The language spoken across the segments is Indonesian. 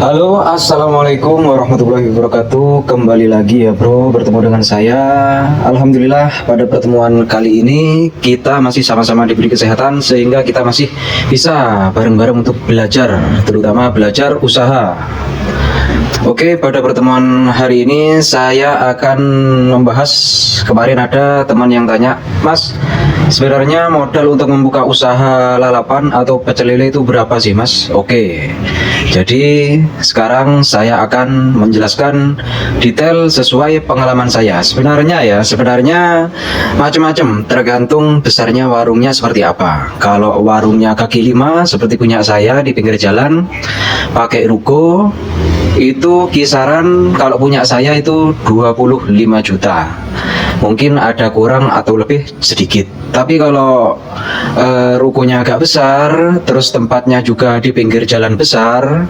Halo, assalamualaikum warahmatullahi wabarakatuh. Kembali lagi ya bro, bertemu dengan saya. Alhamdulillah pada pertemuan kali ini kita masih sama-sama diberi kesehatan sehingga kita masih bisa bareng-bareng untuk belajar, terutama belajar usaha. Oke, pada pertemuan hari ini saya akan membahas, kemarin ada teman yang tanya, Mas, sebenarnya modal untuk membuka usaha lalapan atau pecel lele itu berapa sih Mas? Oke, jadi sekarang saya akan menjelaskan detail sesuai pengalaman saya. Sebenarnya macam-macam, tergantung besarnya warungnya seperti apa. Kalau warungnya kaki lima seperti punya saya di pinggir jalan, pakai ruko, itu kisaran kalau punya saya itu 25 juta. Mungkin ada kurang atau lebih sedikit. Tapi kalau rukonya agak besar, terus tempatnya juga di pinggir jalan besar,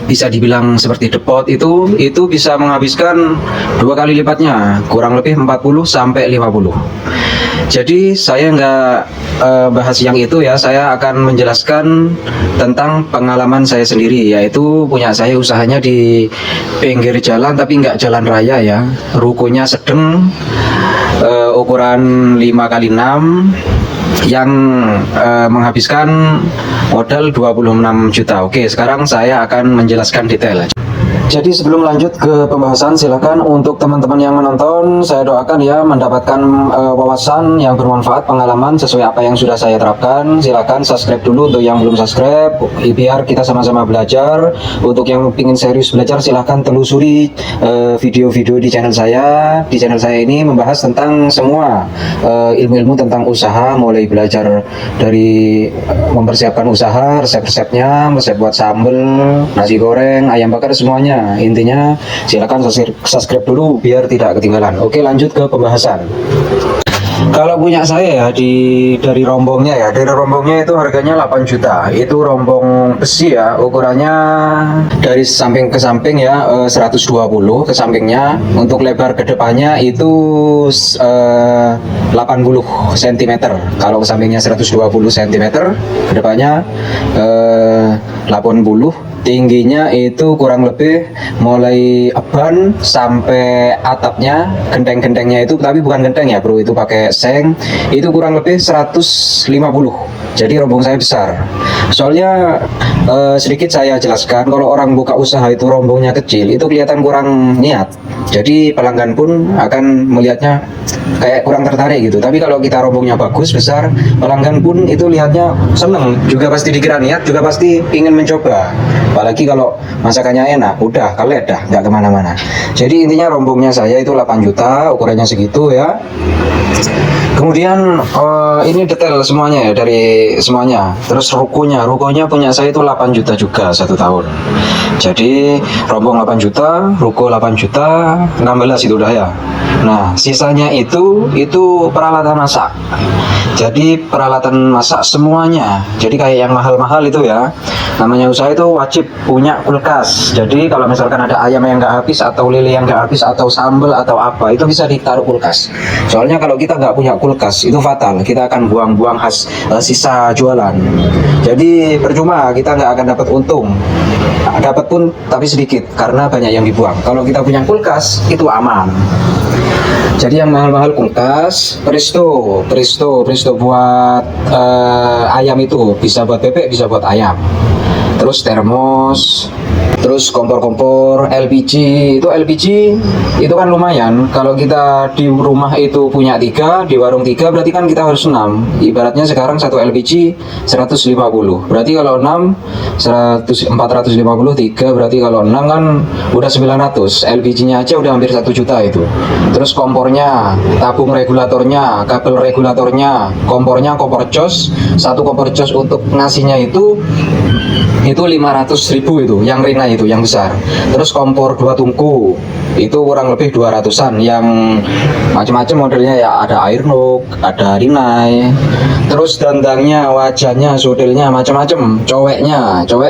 bisa dibilang seperti depot, itu bisa menghabiskan 2 kali lipatnya, kurang lebih 40 sampai 50. Jadi saya nggak bahas yang itu ya, saya akan menjelaskan tentang pengalaman saya sendiri, yaitu punya saya usahanya di pinggir jalan tapi nggak jalan raya ya, rukonya sedang, ukuran 5x6 yang menghabiskan modal 26 juta. Oke, sekarang saya akan menjelaskan detail. Jadi sebelum lanjut ke pembahasan, silakan untuk teman-teman yang menonton, saya doakan ya mendapatkan wawasan yang bermanfaat, pengalaman sesuai apa yang sudah saya terapkan. Silakan subscribe dulu untuk yang belum subscribe, biar kita sama-sama belajar. Untuk yang ingin serius belajar, silahkan telusuri video-video di channel saya. Di channel saya ini membahas tentang semua ilmu-ilmu tentang usaha, mulai belajar dari mempersiapkan usaha, resep-resepnya, resep buat sambal, nasi goreng, ayam bakar, semuanya. Intinya silakan subscribe dulu biar tidak ketinggalan. Oke, lanjut ke pembahasan. Kalau punya saya ya, dari rombongnya itu harganya 8 juta. Itu rombong besi ya, ukurannya dari samping ke samping ya, 120 ke sampingnya. Untuk lebar ke depannya itu 80 cm. Kalau ke sampingnya 120 cm, ke depannya 80. Tingginya itu kurang lebih mulai ban sampai atapnya, genteng-gentengnya itu, tapi bukan genteng ya bro, itu pakai seng, itu kurang lebih 150. Jadi rombong saya besar. Soalnya sedikit saya jelaskan, kalau orang buka usaha itu rombongnya kecil, itu kelihatan kurang niat. Jadi pelanggan pun akan melihatnya kayak kurang tertarik gitu. Tapi kalau kita rombongnya bagus, besar, pelanggan pun itu lihatnya seneng, juga pasti dikira niat, juga pasti ingin mencoba. Apalagi kalau masakannya enak, udah kalet dah, nggak kemana-mana. Jadi intinya rombongnya saya itu 8 juta, ukurannya segitu ya. Kemudian ini detail semuanya ya, dari semuanya. Terus rukonya punya saya itu 8 juta juga 1 tahun. Jadi rombong 8 juta, ruko 8 juta, 16 itu udah ya. Nah, sisanya itu peralatan masak. Jadi peralatan masak semuanya. Jadi kayak yang mahal-mahal itu ya. Namanya usaha itu wajib punya kulkas. Jadi kalau misalkan ada ayam yang nggak habis, atau lele yang nggak habis, atau sambal atau apa, itu bisa ditaruh kulkas. Soalnya kalau kita nggak punya kulkas itu fatal, kita akan buang-buang sisa jualan. Jadi percuma, kita nggak akan dapat untung. Dapat pun tapi sedikit karena banyak yang dibuang. Kalau kita punya kulkas itu aman. Jadi yang mahal-mahal kulkas, presto buat ayam, itu bisa buat bebek, bisa buat ayam. Terus termos, terus kompor-kompor, LPG. Itu kan lumayan. Kalau kita di rumah itu punya 3, di warung 3, berarti kan kita harus 6. Ibaratnya sekarang satu LPG 150. Berarti kalau 6 450, 3 berarti kalau 6 kan udah 900. LPG-nya aja udah hampir 1 juta itu. Terus kompornya, tabung regulatornya, kabel regulatornya, kompornya, kompor jos. Satu kompor jos untuk ngasihnya itu 500.000 itu, yang Rinnai itu, yang besar. Terus kompor 2 tungku itu kurang lebih 200-an, yang macam-macam modelnya ya, ada Airlock, ada Rinnai. Terus dandangnya, wajannya, sodelnya, macam-macam. Cowek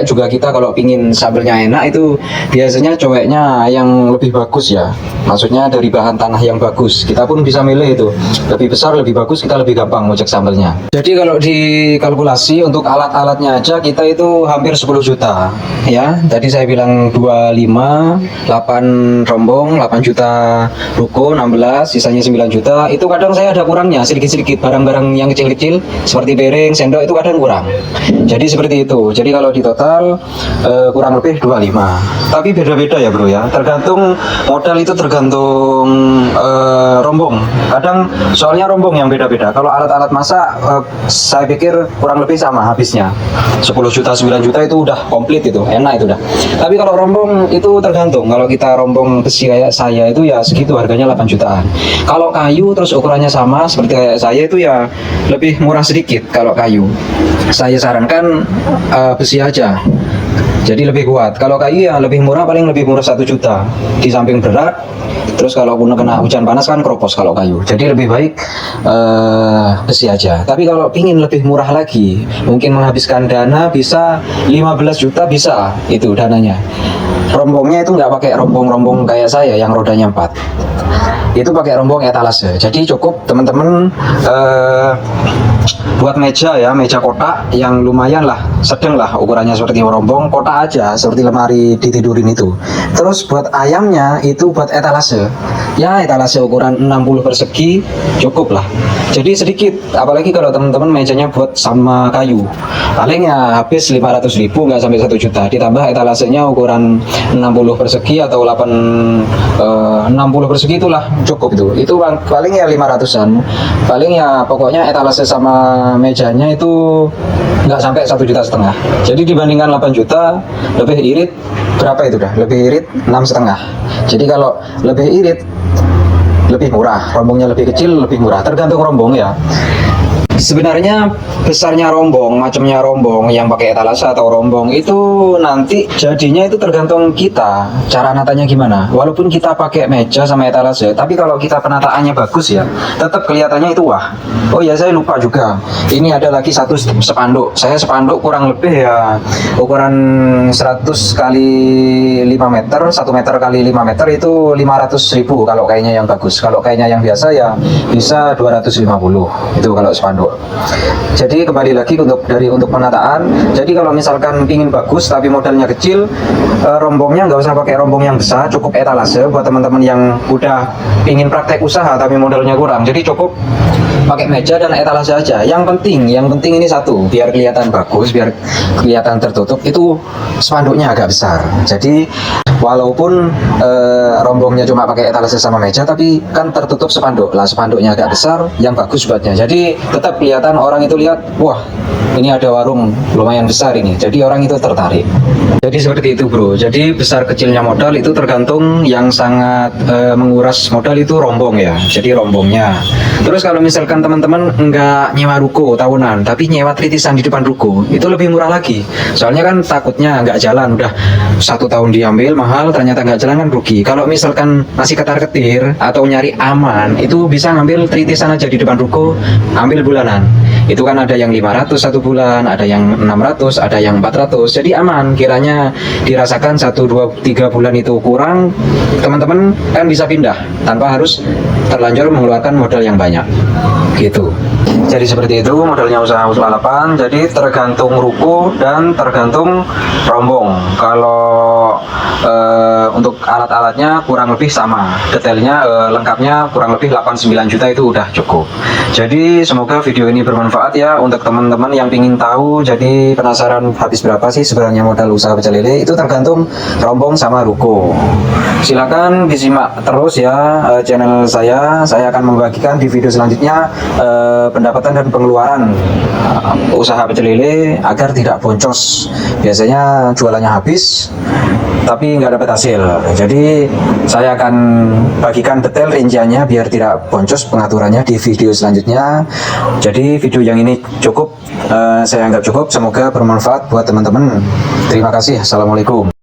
juga kita kalau pingin sambelnya enak itu biasanya coweknya yang lebih bagus ya, maksudnya dari bahan tanah yang bagus. Kita pun bisa milih itu, lebih besar, lebih bagus, kita lebih gampang ngecek sambelnya. Jadi kalau dikalkulasi untuk alat-alatnya aja kita itu hampir 10 juta ya. Tadi saya bilang 25, 8 rombong, 8 juta ruko, 16, sisanya 9 juta. Itu kadang saya ada kurangnya sedikit-sedikit, barang-barang yang kecil-kecil seperti piring, sendok itu kadang kurang. Jadi seperti itu. Jadi kalau di total kurang lebih 25. Tapi beda-beda ya bro ya, tergantung modal, itu tergantung rombong. Kadang soalnya rombong yang beda-beda. Kalau alat-alat masak saya pikir kurang lebih sama habisnya, 10 juta 9 juta itu udah komplit, itu enak itu udah. Tapi kalau rombong itu tergantung. Kalau kita rombong besi kayak saya itu ya segitu, harganya 8 jutaan. Kalau kayu terus ukurannya sama seperti kayak saya itu ya lebih murah sedikit. Kalau kayu saya sarankan besi aja, jadi lebih kuat. Kalau kayu ya lebih murah, paling lebih murah 1 juta. Di samping berat, terus kalau kena hujan panas kan kropos kalau kayu. Jadi lebih baik besi aja. Tapi kalau pingin lebih murah lagi, mungkin menghabiskan dana, bisa 15 juta bisa itu dananya. Rombongnya itu nggak pakai rombong-rombong kayak saya yang rodanya 4. Itu pakai rombong etalase. Jadi cukup teman-teman buat meja ya, meja kotak yang lumayan lah, sedang lah ukurannya seperti rombong, kotak aja seperti lemari ditidurin itu. Terus buat ayamnya itu buat etalase ya, etalase ukuran 60 persegi cukup lah. Jadi sedikit, apalagi kalau teman-teman mejanya buat sama kayu, paling ya habis 500.000, nggak sampai 1 juta. Ditambah etalasenya ukuran 60 persegi atau 60 persegi, itulah cukup. Itu paling ya 500-an, paling ya pokoknya etalase sama mejanya itu nggak sampai 1,5 juta. Jadi dibandingkan 8 juta lebih irit, berapa itu dah, lebih irit 6,5. Jadi kalau lebih irit lebih murah, rombongnya lebih kecil lebih murah, tergantung rombong ya. Sebenarnya besarnya rombong, macamnya rombong yang pakai etalase atau rombong itu nanti jadinya itu tergantung kita cara natanya gimana. Walaupun kita pakai meja sama etalase, tapi kalau kita penataannya bagus ya, tetap kelihatannya itu wah. Oh ya, saya lupa juga. Ini ada lagi satu spanduk. Saya spanduk kurang lebih ya ukuran 100 kali 5 meter, 1 meter kali 5 meter itu 500.000 kalau kayaknya yang bagus. Kalau kayaknya yang biasa ya bisa 250 itu kalau spanduk. Jadi kembali lagi untuk penataan. Jadi kalau misalkan ingin bagus tapi modalnya kecil, rombongnya nggak usah pakai rombong yang besar, cukup etalase buat teman-teman yang udah ingin praktek usaha tapi modalnya kurang. Jadi cukup pakai meja dan etalase aja. Yang penting ini satu, biar kelihatan bagus, biar kelihatan tertutup, itu spanduknya agak besar. Jadi walaupun rombongnya cuma pakai etalase sama meja, tapi kan tertutup spanduk lah, spanduknya agak besar, yang bagus buatnya. Jadi tetap kelihatan, orang itu lihat, wah ini ada warung lumayan besar ini, jadi orang itu tertarik. Jadi seperti itu bro. Jadi besar kecilnya modal itu tergantung. Yang sangat menguras modal itu rombong ya, jadi rombongnya. Terus kalau misalkan teman-teman nggak nyewa ruko tahunan, tapi nyewa tritisan di depan ruko, itu lebih murah lagi. Soalnya kan takutnya nggak jalan, udah 1 tahun diambil mahal, ternyata nggak jalan kan rugi. Kalau misalkan masih ketar-ketir atau nyari aman, itu bisa ngambil tritisan aja di depan ruko, ambil bulanan. Itu kan ada yang 500 1 bulan, ada yang 600, ada yang 400, jadi aman. Kiranya dirasakan 1, 2, 3 bulan itu kurang, teman-teman kan bisa pindah tanpa harus terlanjur mengeluarkan modal yang banyak gitu. Jadi seperti itu modalnya usaha balapan. Jadi tergantung ruko dan tergantung rombong. Kalau untuk alat-alatnya kurang lebih sama, detailnya lengkapnya kurang lebih 8-9 juta itu udah cukup. Jadi semoga video ini bermanfaat ya untuk teman-teman yang ingin tahu. Jadi penasaran habis berapa sih sebenarnya modal usaha pecel lele, itu tergantung rombong sama ruko. Silakan disimak terus ya channel saya akan membagikan di video selanjutnya pendapatan dan pengeluaran usaha pecel lele agar tidak boncos. Biasanya jualannya habis tapi nggak dapat hasil. Jadi saya akan bagikan detail rinciannya biar tidak boncos pengaturannya di video selanjutnya. Jadi video yang ini cukup, saya anggap cukup. Semoga bermanfaat buat teman-teman. Terima kasih. Assalamualaikum.